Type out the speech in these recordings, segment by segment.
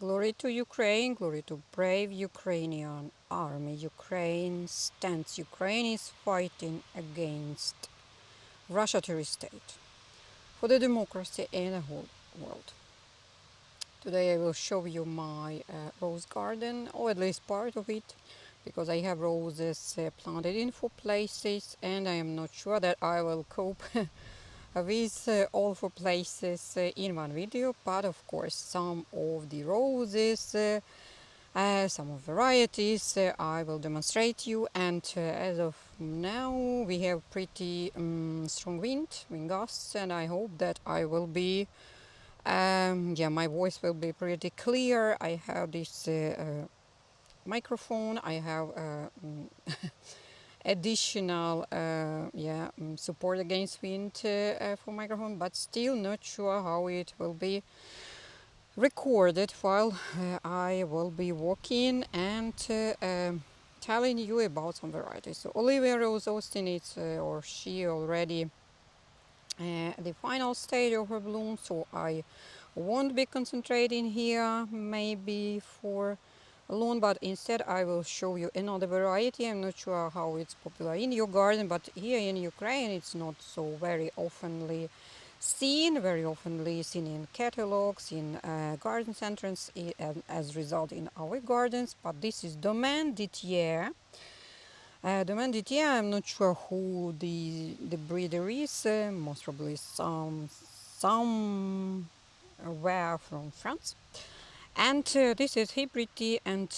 Glory to Ukraine, glory to brave Ukrainian army. Ukraine stands. Ukraine is fighting against Russia terrorist state for the democracy in the whole world. Today I will show you my rose garden, or at least part of it, because I have roses planted in 4 places and I am not sure that I will cope with all 4 places in one video, but of course some of the roses, some of varieties I will demonstrate you, and as of now we have pretty strong wind gusts, and I hope that I will be my voice will be pretty clear. I have this microphone, I have additional support against wind for microphone, but still not sure how it will be recorded while I will be walking and telling you about some varieties. So Olivia Rose Austin, or she already at the final stage of her bloom, so I won't be concentrating here maybe for long, but instead I will show you another variety. I'm not sure how it's popular in your garden, but here in Ukraine it's not so very oftenly seen in catalogs, in garden centers, and as a result in our gardens. But this is Domaine Dittierre. Domaine Dittierre, I'm not sure who the breeder is, most probably some were from France. And this is Hybrid, and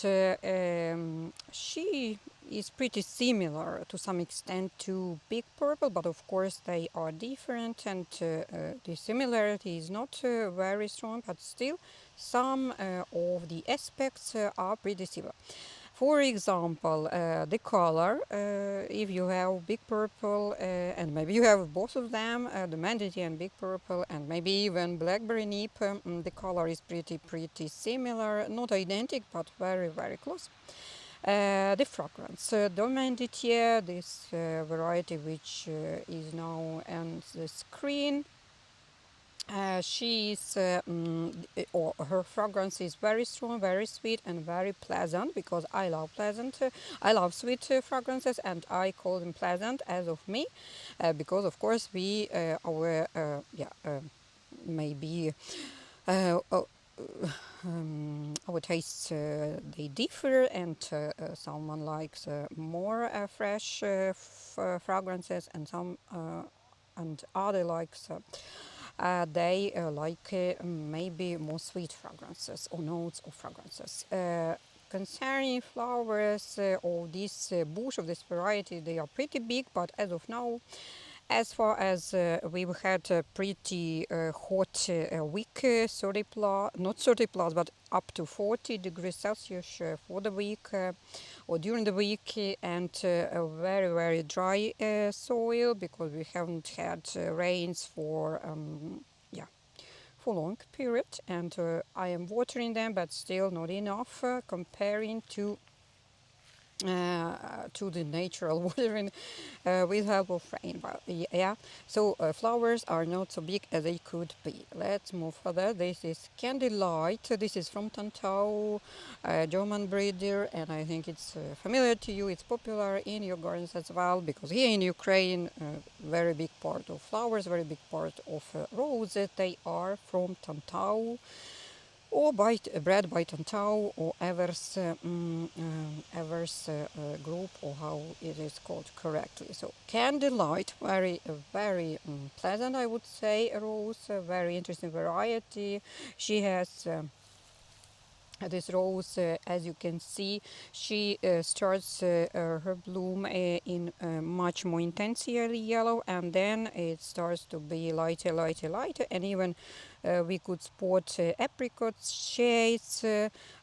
she is pretty similar to some extent to Big Purple, but of course they are different, and the similarity is not very strong, but still some of the aspects are pretty similar. For example, the color, if you have Big Purple and maybe you have both of them, the Mandate and Big Purple, and maybe even Blackberry Nip, the color is pretty similar, not identical, but very close. The fragrance, Domaine Dittierre, this variety which is now on the screen, her fragrance is very strong, very sweet, and very pleasant, because I love I love sweet fragrances, and I call them pleasant as of me, because of course maybe uh, uh, our tastes they differ, and someone likes more fresh fragrances, and some and other likes they like maybe more sweet fragrances or notes of fragrances. Concerning flowers of this bush of this variety, they are pretty big, but as of now, as far as we've had a pretty hot week, 30 plus, not 30 plus, but up to 40 degrees Celsius for the week or during the week, and a very dry soil, because we haven't had rains for for long period, and I am watering them, but still not enough comparing to the natural watering with help of rain. But yeah, so flowers are not so big as they could be. Let's move further. This is Candlelight. This is from Tantau, German breeder, and I think it's familiar to you. It's popular in your gardens as well, because here in Ukraine, very big part of flowers, very big part of roses, they are from Tantau, or bred by Tantau, or Evers group, or how it is called correctly. So Candlelight, very pleasant, I would say, rose, a very interesting variety. She has this rose, as you can see, she starts her bloom in much more intensely yellow, and then it starts to be lighter, and even we could spot apricot shades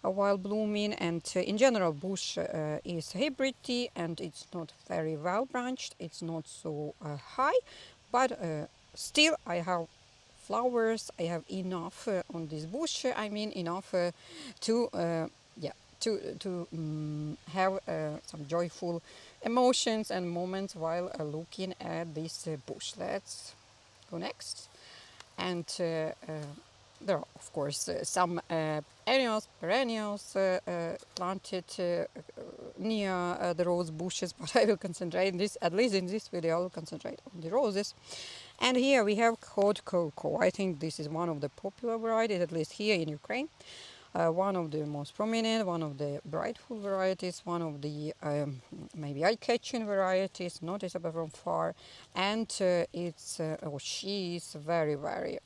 while blooming. And in general, bush is hybrid, and it's not very well branched, it's not so high, but still I have flowers. I have enough on this bush. I mean enough to have some joyful emotions and moments while looking at this bush. Let's go next. And there are, of course, some annuals, perennials planted near the rose bushes, but I will concentrate in this, at least in this video, I will concentrate on the roses. And here we have hot cocoa. I think this is one of the popular varieties, at least here in Ukraine. One of the most prominent, one of the brightful varieties, one of the maybe eye-catching varieties, noticeable from far, and she is very, very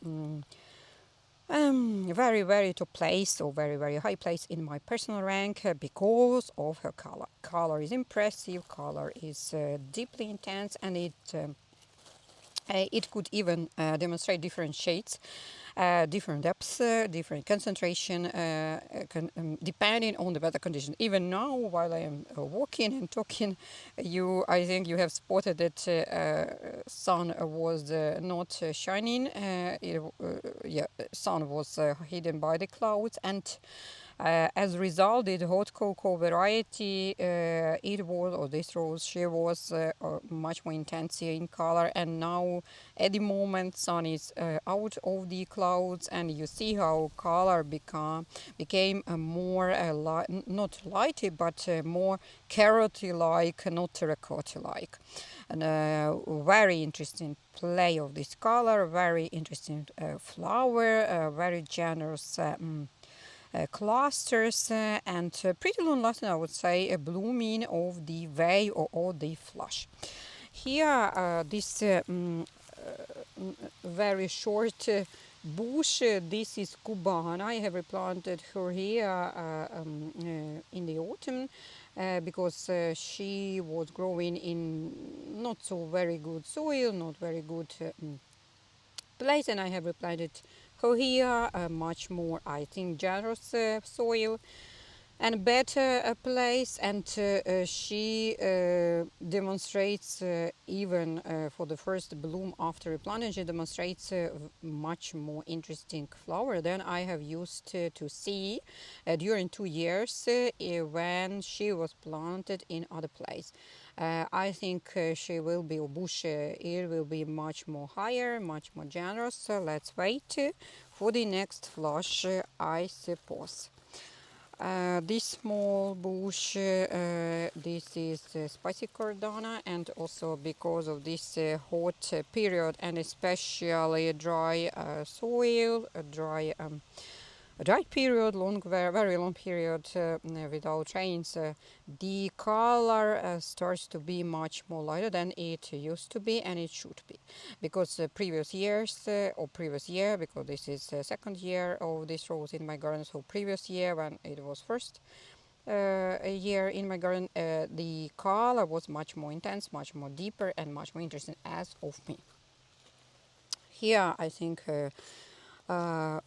very, very top place or very, very high place in my personal rank because of her color. Color is impressive, color is deeply intense, and it could even demonstrate different shades, different depths, different concentration, depending on the weather condition. Even now, while I am walking and talking, I think you have spotted that sun was not shining. Sun was hidden by the clouds, and as a result, the hot cocoa variety, this rose, she was much more intense in color. And now, at the moment, sun is out of the clouds, and you see how color became more not lighty, but more carroty-like, not terracotta-like. And very interesting play of this color, very interesting flower, very generous. Clusters and pretty long lasting, I would say, a blooming of the way or the flush. Here, this very short bush, this is Cubana. I have replanted her here in the autumn because she was growing in not so very good soil, not very good place, and I have replanted her here much more, I think, generous soil and better place, and she demonstrates even for the first bloom after replanting, she demonstrates much more interesting flower than I have used to see during 2 years when she was planted in other place. I think she will be, or bush, it will be much more higher, much more generous. So let's wait for the next flush, I suppose. This small bush, this is spicy Cordana, and also because of this hot period and especially dry soil, a dry period, very long period without rains, the color starts to be much more lighter than it used to be, and it should be, because previous years or previous year, because this is the second year of this rose in my garden, so previous year when it was first a year in my garden, the color was much more intense, much more deeper, and much more interesting as of me. Here I think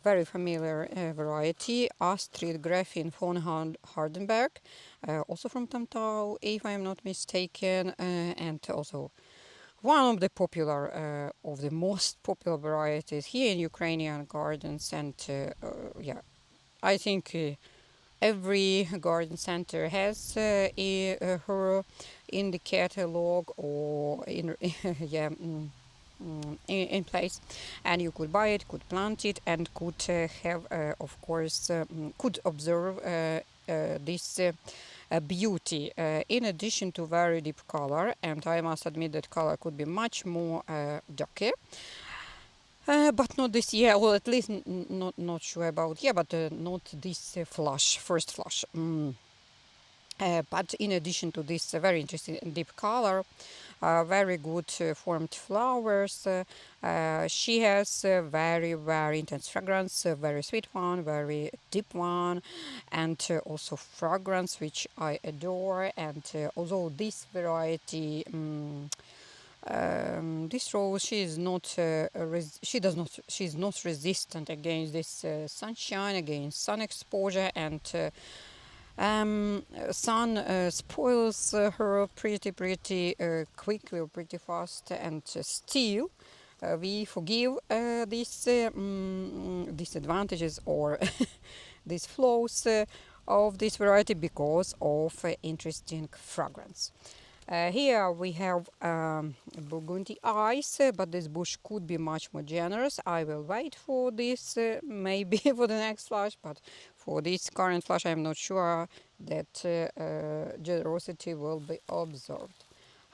very familiar variety, Astrid Grafin von Hardenberg, also from Tamtau, if I am not mistaken, and also one of the popular, of the most popular varieties here in Ukrainian gardens. And I think every garden center has her in the catalog or in in place, and you could buy it, could plant it, and could have, of course, could observe this beauty in addition to very deep color. And I must admit that color could be much more darker. But not this year, or at least not sure about, yeah, but not this first flush. But in addition to this very interesting deep color, very good formed flowers, she has very, very intense fragrance, very sweet one, very deep one, and also fragrance which I adore. And although this variety, this rose, she is not she's not resistant against this sunshine, against sun exposure, and sun spoils her pretty quickly or pretty fast, and still we forgive these disadvantages or these flaws of this variety because of interesting fragrance. Here we have Burgundy Eyes, but this bush could be much more generous. I will wait for this, maybe for the next flush, but for this current flush I'm not sure that generosity will be observed.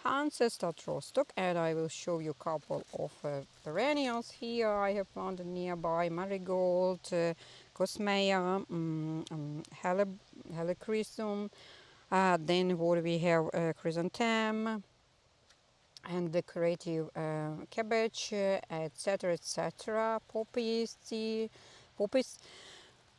Hansestadt Rostock, and I will show you a couple of perennials here. I have planted nearby marigold, cosmea, helichrysum. Then what we have chrysanthemum and decorative cabbage, etc., etc. Poppies, poppies.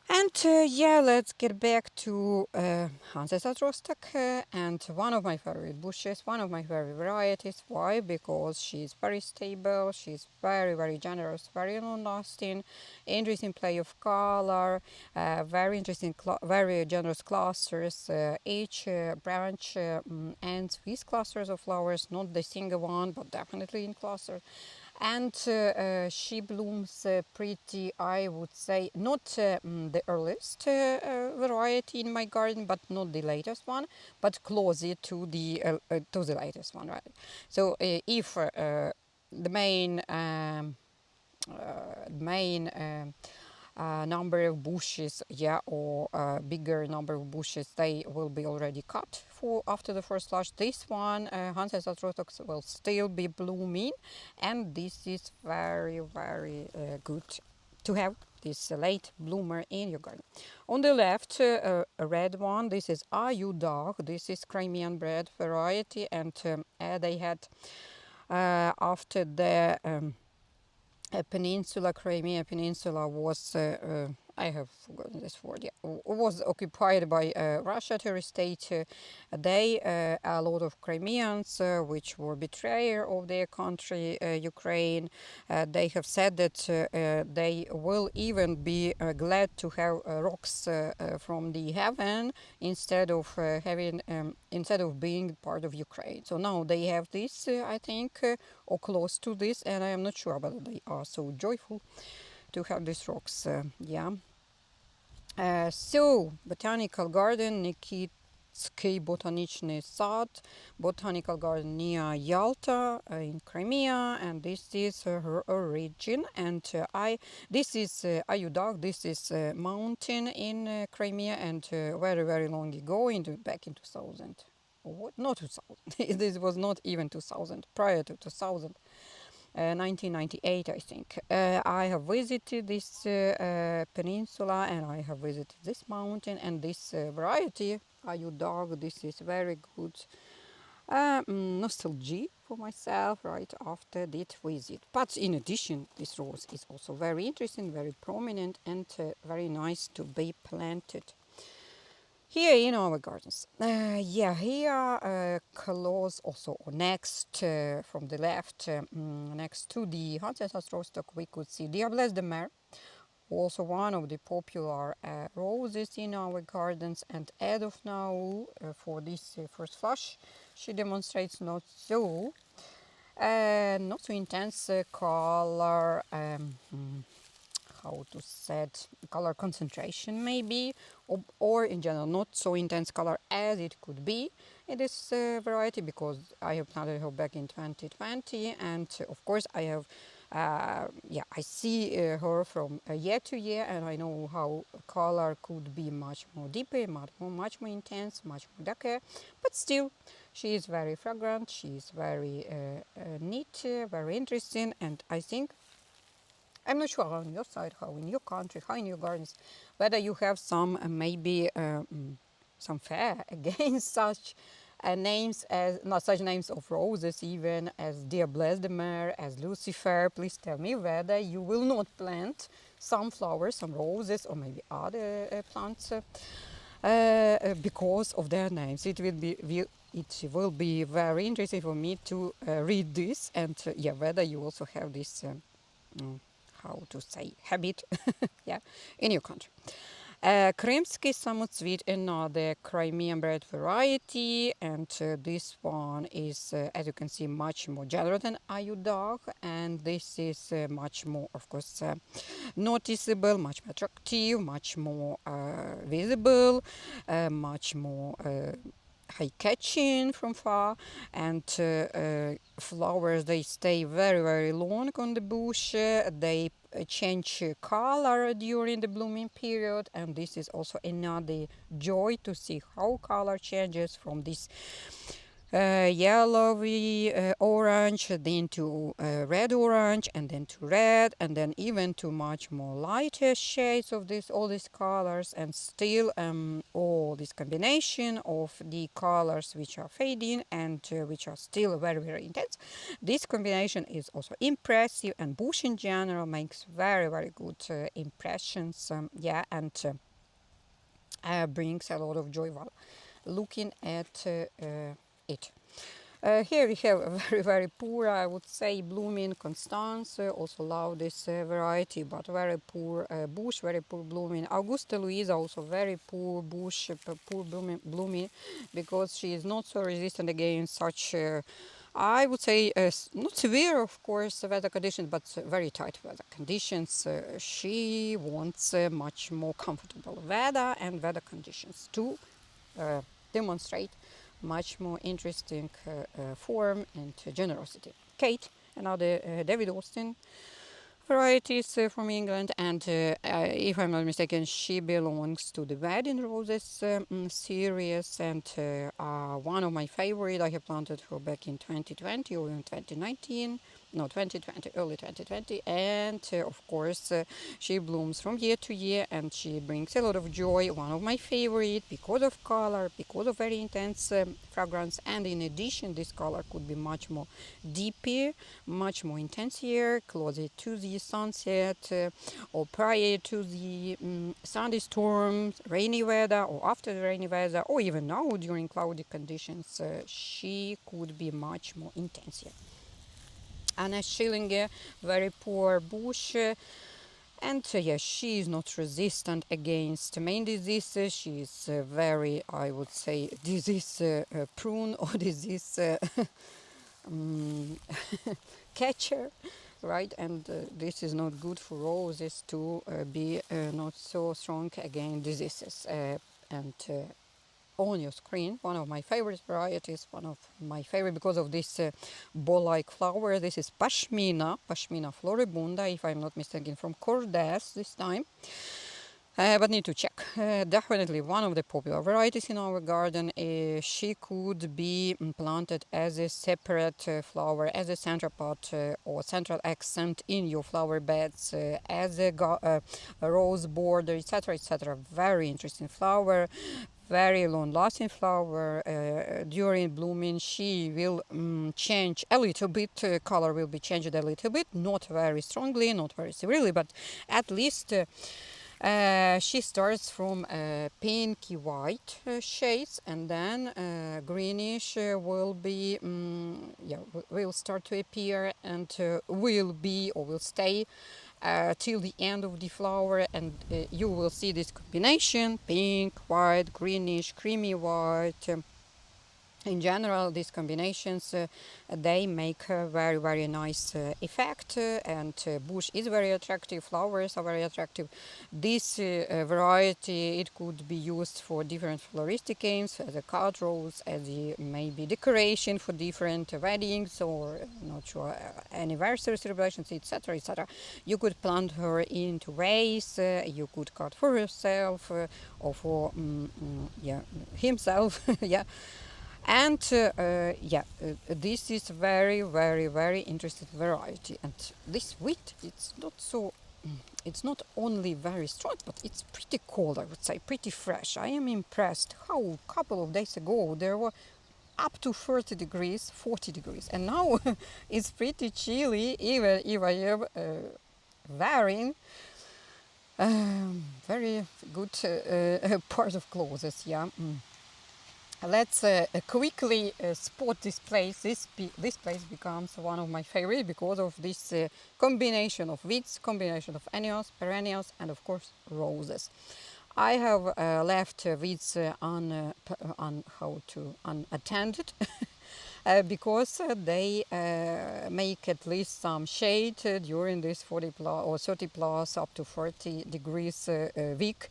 And yeah, let's get back to Hansestadt Rostock and one of my favorite bushes, one of my favorite varieties. Why? Because she's very stable, she's very, very generous, very long-lasting, interesting play of color, very interesting, very generous clusters. Each branch ends with clusters of flowers, not the single one, but definitely in clusters. And she blooms pretty, I would say, not the earliest variety in my garden, but not the latest one, but closer to the latest one, right? So if the main number of bushes, yeah, or bigger number of bushes, they will be already cut for after the first flush. This one, Hansestadt Rostock, will still be blooming, and this is very, very good to have this late bloomer in your garden. On the left, a red one. This is Ayu-Dah. This is Crimean bread variety, and they had after the peninsula, Crimea Peninsula was, I have forgotten this word, yeah, was occupied by Russia terrorist state. They, a lot of Crimeans, which were betrayer of their country, Ukraine, they have said that they will even be glad to have rocks from the heaven instead of being part of Ukraine. So now they have this, I think, or close to this, and I am not sure whether they are so joyful to have these rocks. Yeah. So, Botanical Garden, Nikitsky Botaniczny Sad, Botanical Garden near Yalta in Crimea, and this is her origin. And this is Ayu-Dah, this is a mountain in Crimea, and very, very long ago, back in 2000. What? Not 2000. This was not even 2000, prior to 2000. 1998, I think. I have visited this peninsula, and I have visited this mountain and this variety, Ayu-Dah. This is very good nostalgia for myself right after that visit. But in addition, this rose is also very interesting, very prominent, and very nice to be planted here in our gardens. Yeah, here close also next from the left, next to the Hansestadt Rostock, we could see Diablesse de Mers, also one of the popular roses in our gardens. And as of now, for this first flush, she demonstrates not so intense color. How to set color concentration maybe, or in general not so intense color as it could be in this variety, because I have planted her back in 2020, and of course I have I see her from year to year, and I know how color could be much more deeper, much more intense, much more darker, but still she is very fragrant, she is very neat, very interesting. And I think, I'm not sure how on your side, how in your country, how in your gardens, whether you have some maybe some fair against such names as, not such names of roses, even as Diablesse de Mers, as Lucifer. Please tell me whether you will not plant some flowers, some roses, or maybe other plants because of their names. It will be very interesting for me to read this, and yeah, whether you also have this. How to say, habit, yeah, in your country. Krymskyy Samotsvit, another Crimean bread variety, and this one is, as you can see, much more generous than Ayu-Dah, and this is much more, of course, noticeable, much more attractive, much more visible, much more eye-catching from far, and flowers, they stay very, very long on the bush. They change color during the blooming period, and this is also another joy to see how color changes from this yellowy orange, then to red orange, and then to red, and then even to much more lighter shades of this all these colors, and still all this combination of the colors which are fading and which are still very, very intense. This combination is also impressive, and bush in general makes very, very good impressions. And brings a lot of joy while looking at it. Here we have a very, very poor, I would say, blooming Constance, also love this variety, but very poor bush, very poor blooming. Augusta Luise, also very poor bush, poor blooming, because she is not so resistant against such, I would say, not severe, of course, weather conditions, but very tight weather conditions. She wants much more comfortable weather and weather conditions to demonstrate much more interesting form and generosity. Kate, another David Austin varieties from England, and if I'm not mistaken, she belongs to the Wedding Roses series, and one of my favorite. I have planted her back in 2020 or in 2019. No, 2020, early 2020, and of course she blooms from year to year, and she brings a lot of joy. One of my favorite because of color, because of very intense fragrance, and in addition, this color could be much more deeper, much more intense here, closer to the sunset, or prior to the thunderstorms, rainy weather, or after the rainy weather, or even now during cloudy conditions. She could be much more intense here. Anna Schillinger, very poor bush. And yes, she is not resistant against main diseases. She is very, I would say, disease prone or disease catcher, right? And this is not good for roses to be not so strong against diseases. And on your screen, one of my favorite varieties, one of my favorite because of this ball-like flower. This is Pashmina, Pashmina floribunda, if I'm not mistaken, from Cordana this time. But need to check. Definitely one of the popular varieties in our garden. She could be planted as a separate flower, as a central part or central accent in your flower beds, as a rose border, etc., etc. Very interesting flower, very long-lasting flower. During blooming, she will change a little bit. Color will be changed a little bit, not very strongly, not very severely, but at least. She starts from pinky white shades, and then greenish will be will start to appear, and will be or will stay till the end of the flower, and you will see this combination: pink, white, greenish, creamy white. In general, these combinations they make a very, very nice effect, and bush is very attractive, flowers are very attractive. This variety, it could be used for different floristic aims, as a card rose, as a maybe decoration for different weddings or not sure anniversary celebrations, etc., etc. You could plant her into vase, you could cut for yourself or for himself. Yeah. And this is very, very, very interesting variety. And this wheat, it's not so, it's not only very strong, but it's pretty cold, I would say, pretty fresh. I am impressed how a couple of days ago there were up to 30 degrees, 40 degrees, and now it's pretty chilly, even if I am wearing very good part of clothes. Yeah. Let's quickly spot this place. This place becomes one of my favorite because of this combination of weeds, combination of annuals, perennials, and of course roses. I have left weeds unattended because they make at least some shade during this 40 plus or 30 plus up to 40 degrees week.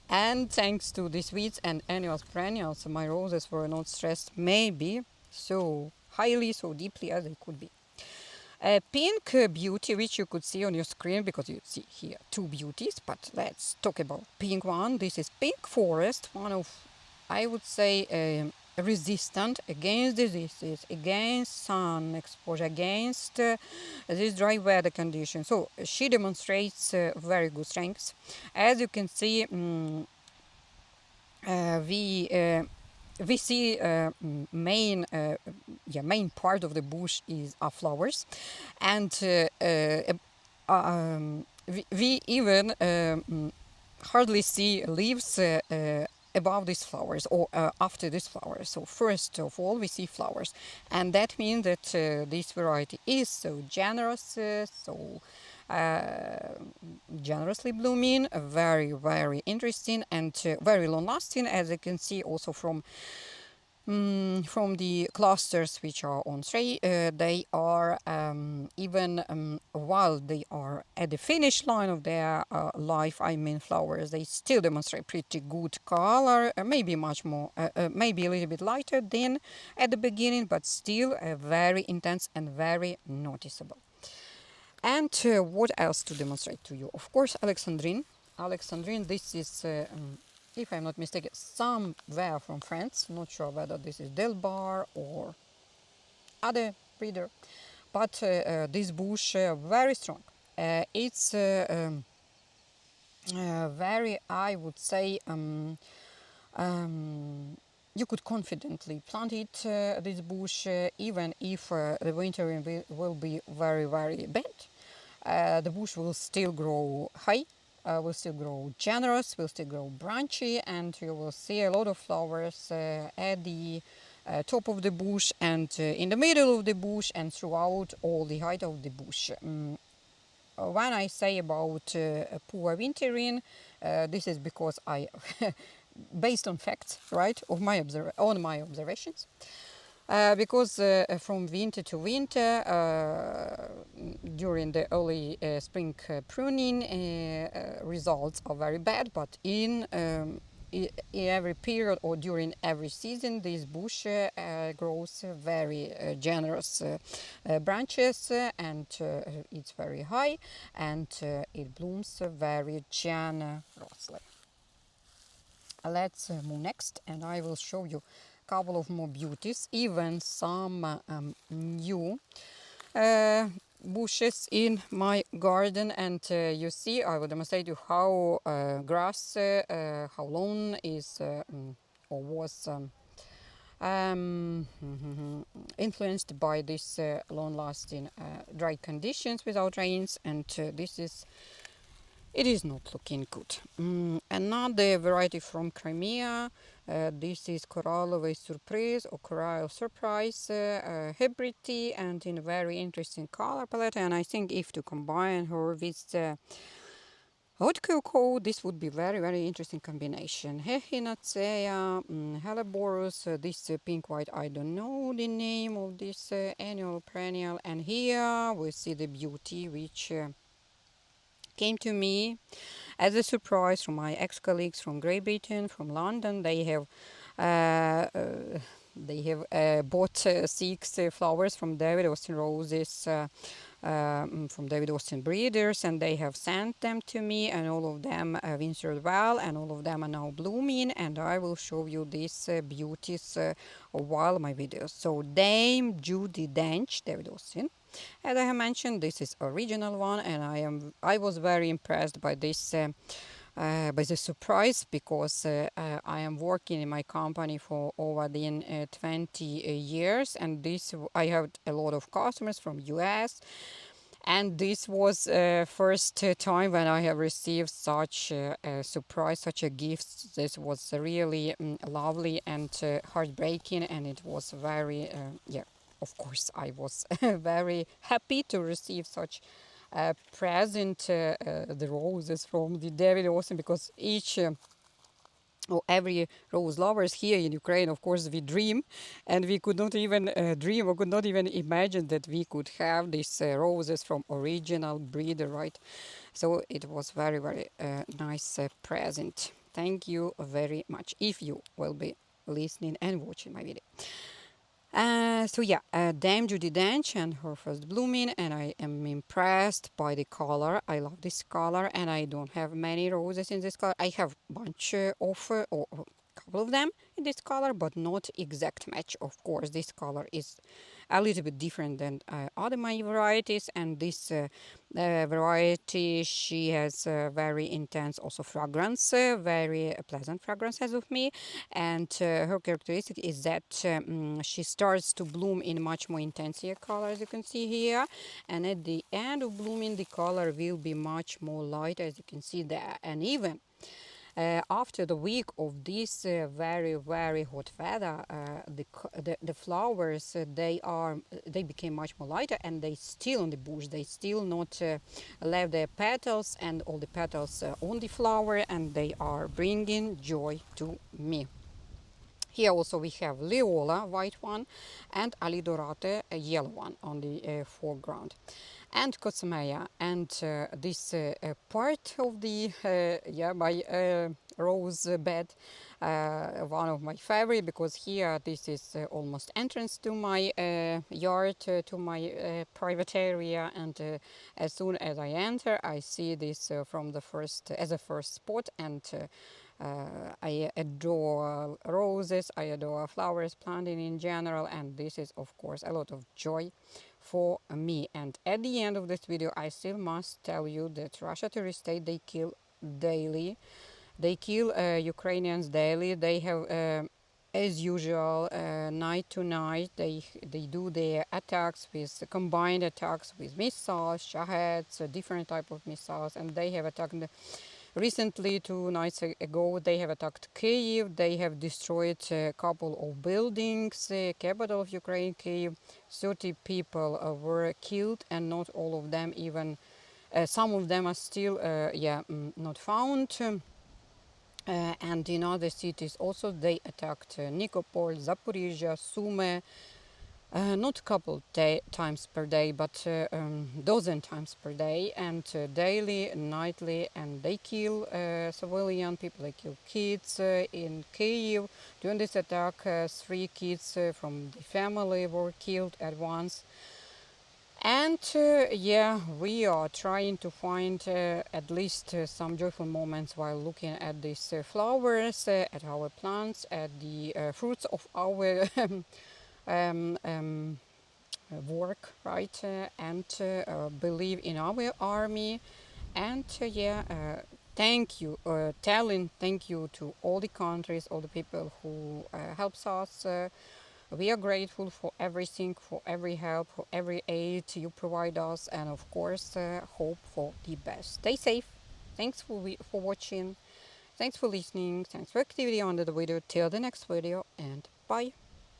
And thanks to these weeds and annual perennials, my roses were not stressed maybe so highly, so deeply as they could be. A pink beauty, which you could see on your screen because you see here two beauties, but let's talk about pink one. This is pink forest, one of, I would say, resistant against diseases, against sun exposure, against this dry weather condition. So she demonstrates very good strengths. As you can see, uh, we uh, we see main part of the bush is flowers, and we even hardly see leaves above these flowers or after these flowers. So first of all we see flowers, and that means that this variety is so generous, so uh, generously blooming, very interesting and very long lasting, as you can see also from the clusters which are on tray. They are even while they are at the finish line of their life, I mean flowers, they still demonstrate pretty good color, maybe much more, maybe a little bit lighter than at the beginning, but still very intense and very noticeable. And what else to demonstrate to you? Of course, Alexandrine. Alexandrine, this is, if I'm not mistaken, somewhere from France. Not sure whether this is Delbar or other breeder. But this bush, very strong. It's very, I would say, um, you could confidently plant it, this bush, even if the winter will be very bad. The bush will still grow high, will still grow generous, will still grow branchy, and you will see a lot of flowers at the top of the bush and in the middle of the bush and throughout all the height of the bush. When I say about poor wintering, this is because I, based on facts, right, of my on my observations. Because from winter to winter, during the early spring pruning, results are very bad. But in every period or during every season, this bush grows very generous branches, and it's very high, and it blooms very generously. Let's move next, and I will show you a couple of more beauties, even some new bushes in my garden. And you see, I will demonstrate you how grass, how long is or was influenced by this long-lasting dry conditions without rains, and this is, it is not looking good. Another variety from Crimea, this is Koralivyj Siurpryz or Koralivyj Surprise hybrid tea, and in a very interesting color palette. And I think if to combine her with haute cocoa, this would be very interesting combination. Hechinacea, Helleborus, this pink white, I don't know the name of this annual perennial. And here we see the beauty which came to me as a surprise from my ex-colleagues from Great Britain, from London. Uh, uh, they have bought 6 flowers from David Austin Roses, from David Austin Breeders, and they have sent them to me, and all of them wintered well, and all of them are now blooming, and I will show you these beauties while my videos. So Dame Judi Dench, David Austin. As I have mentioned, this is original one, and I was very impressed by this by the surprise, because I am working in my company for over 20 years, and this I have a lot of customers from US, and this was first time when I have received such a surprise, such a gift. This was really lovely and heartbreaking, and it was very, yeah, of course, I was very happy to receive such a present, the roses from the David Austin, because each or every rose lovers here in Ukraine, of course, we dream, and we could not even dream or could not even imagine that we could have these roses from original breeder, right? So it was very nice present. Thank you very much if you will be listening and watching my video. Dame Judi Dench and her first blooming, and I am impressed by the color. I love this color, and I don't have many roses in this color. I have bunch or a couple of them in this color, but not exact match. Of course, this color is a little bit different than other my varieties, and this variety she has very intense also fragrance, very pleasant fragrance as of me, and her characteristic is that she starts to bloom in much more intensive color as you can see here, and at the end of blooming the color will be much more light as you can see there, and even after the week of this very hot weather, the flowers they became much more lighter, and they still on the bush. They still not left their petals and all the petals on the flower, and they are bringing joy to me. Here also we have Liola, white one, and Dorate, a yellow one on the foreground. And Kotsamaya, and this part of the my rose bed, one of my favorite, because here this is almost entrance to my yard, to my private area, and as soon as I enter I see this from the first as a first spot, and I adore roses, I adore flowers, planting in general, and this is of course a lot of joy for me. And at the end of this video I still must tell you that Russia terrorist state, they kill daily. They kill Ukrainians daily. They have as usual night to night they do their attacks with combined attacks with missiles, shaheds, different type of missiles, and they have attacked recently 2 nights ago. They have attacked Kyiv. They have destroyed a couple of buildings, capital of Ukraine, Kyiv. 30 people were killed, and not all of them even some of them are still not found. And in other cities also they attacked Nikopol, Zaporizhia, Sumy, not a couple times per day, but dozen times per day, and daily, nightly, and they kill civilian people, they kill kids. In Kyiv, during this attack, 3 kids from the family were killed at once. And we are trying to find at least some joyful moments while looking at these flowers, at our plants, at the fruits of our work, right? And believe in our army. And thank you, thank you to all the countries, all the people who helps us. We are grateful for everything, for every help, for every aid you provide us, and of course, hope for the best. Stay safe. Thanks for watching. Thanks for listening. Thanks for activity under the video. Till the next video, and bye.